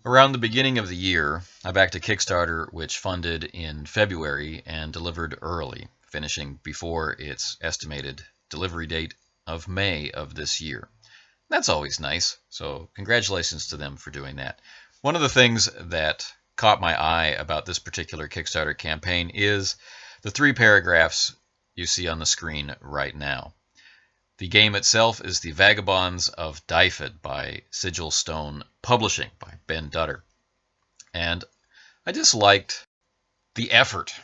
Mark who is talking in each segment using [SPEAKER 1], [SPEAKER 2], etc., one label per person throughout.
[SPEAKER 1] Around the beginning of the year, I backed a Kickstarter which funded in February and delivered early, finishing before its estimated delivery date of May of this year. That's always nice, so congratulations to them for doing that. One of the things that caught my eye about this particular Kickstarter campaign is the 3 paragraphs you see on the screen right now. The game itself is the Vagabonds of Dyfed by Sigil Stone Publishing by Ben Dutter. And I just liked the effort.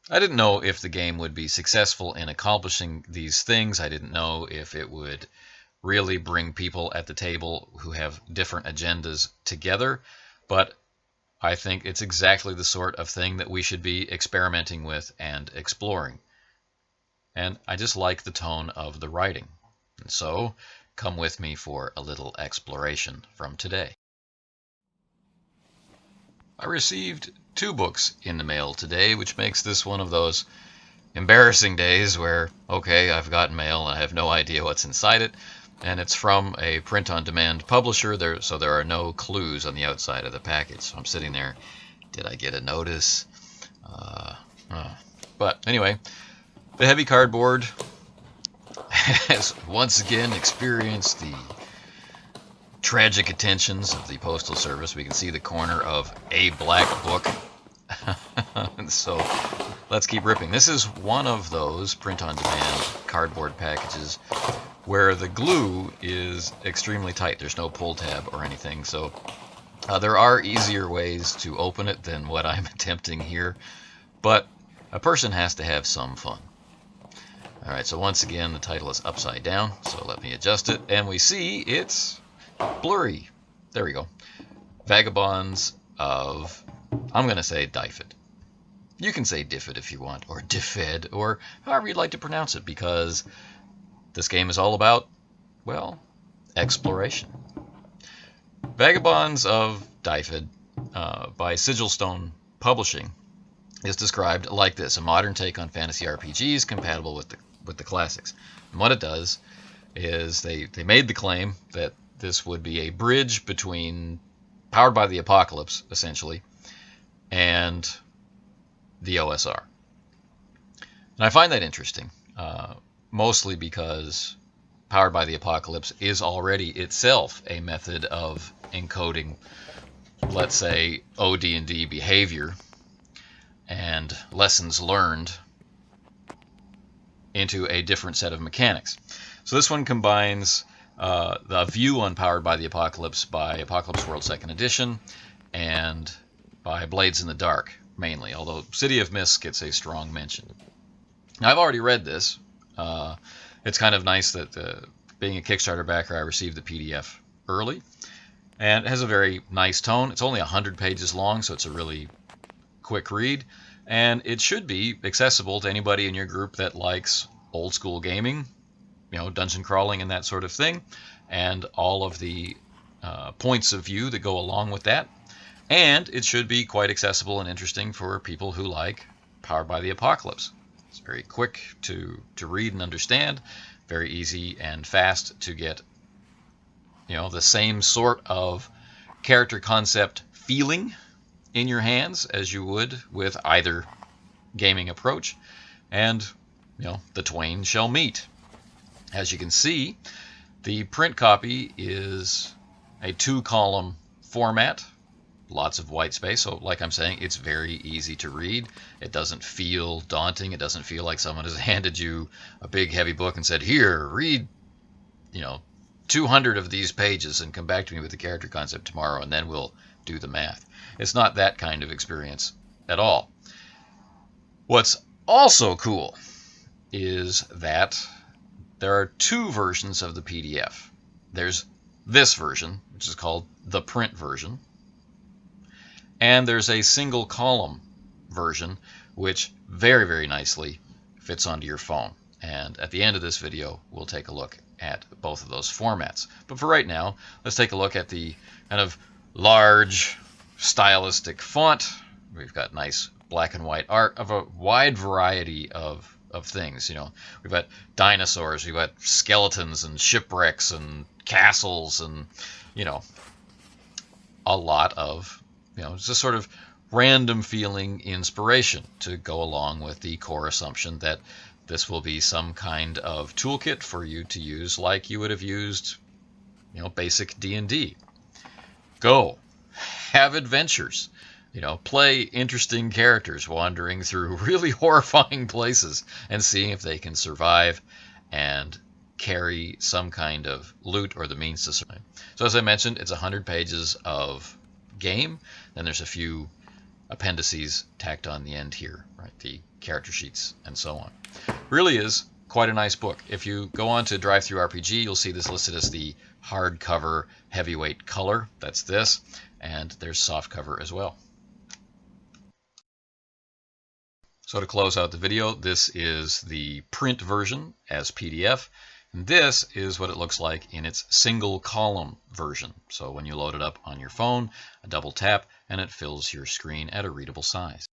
[SPEAKER 1] I didn't know if the game would be successful in accomplishing these things. I didn't know if it would really bring people at the table who have different agendas together, but I think it's exactly the sort of thing that we should be experimenting with and exploring. And I just like the tone of the writing. And so, come with me for a little exploration from today. I received 2 books in the mail today, which makes this one of those embarrassing days where, okay, I've got mail and I have no idea what's inside it, and it's from a print-on-demand publisher, so there are no clues on the outside of the package. So I'm sitting there, did I get a notice? But anyway, the heavy cardboard has once again experienced the tragic attentions of the Postal Service. We can see the corner of a black book. So let's keep ripping. This is one of those print-on-demand cardboard packages where the glue is extremely tight. There's no pull tab or anything, so there are easier ways to open it than what I'm attempting here, but a person has to have some fun. Alright, so once again the title is upside down, so let me adjust it, and we see it's blurry. There we go. Vagabonds of, I'm going to say Dyfed. You can say Dyfed if you want, or Dyfed, or however you'd like to pronounce it, because this game is all about, well, exploration. Vagabonds of Dyfed by Sigil Stone Publishing is described like this: a modern take on fantasy RPGs compatible with the classics. And what it does is they made the claim that this would be a bridge between Powered by the Apocalypse, essentially, and the OSR. And I find that interesting, mostly because Powered by the Apocalypse is already itself a method of encoding, let's say, OD&D behavior and lessons learned into a different set of mechanics. So this one combines the view on Powered by the Apocalypse by Apocalypse World 2nd Edition and by Blades in the Dark, mainly, although City of Mist gets a strong mention. Now, I've already read this. It's kind of nice that being a Kickstarter backer, I received the PDF early, and it has a very nice tone. It's only 100 pages long, so it's a really quick read, and it should be accessible to anybody in your group that likes old school gaming, dungeon crawling and that sort of thing, and all of the points of view that go along with that. And it should be quite accessible and interesting for people who like Powered by the Apocalypse. It's very quick to read and understand, very easy and fast to get the same sort of character concept feeling in your hands as you would with either gaming approach, and the twain shall meet. As you can see, the print copy is a 2-column format, lots of white space, so like I'm saying, it's very easy to read. It doesn't feel daunting. It doesn't feel like someone has handed you a big heavy book and said, here, read 200 of these pages and come back to me with the character concept tomorrow and then we'll do the math. It's not that kind of experience at all. What's also cool is that there are 2 versions of the PDF. There's this version, which is called the print version, and there's a single column version, which very, very nicely fits onto your phone. And at the end of this video, we'll take a look at both of those formats. But for right now, let's take a look at the kind of large, stylistic font. We've got nice black and white art of a wide variety of things. We've got dinosaurs, we've got skeletons and shipwrecks and castles and a lot of, just sort of random feeling inspiration to go along with the core assumption that this will be some kind of toolkit for you to use like you would have used, basic D&D. Go. Have adventures. Play interesting characters wandering through really horrifying places and seeing if they can survive and carry some kind of loot or the means to survive. So as I mentioned, it's 100 pages of game. Then there's a few appendices tacked on the end here, right? The character sheets and so on. Really is quite a nice book. If you go on to DriveThruRPG, you'll see this listed as the hardcover heavyweight color. That's this. And there's softcover as well. So to close out the video, this is the print version as PDF. And this is what it looks like in its single column version. So when you load it up on your phone, a double tap and it fills your screen at a readable size.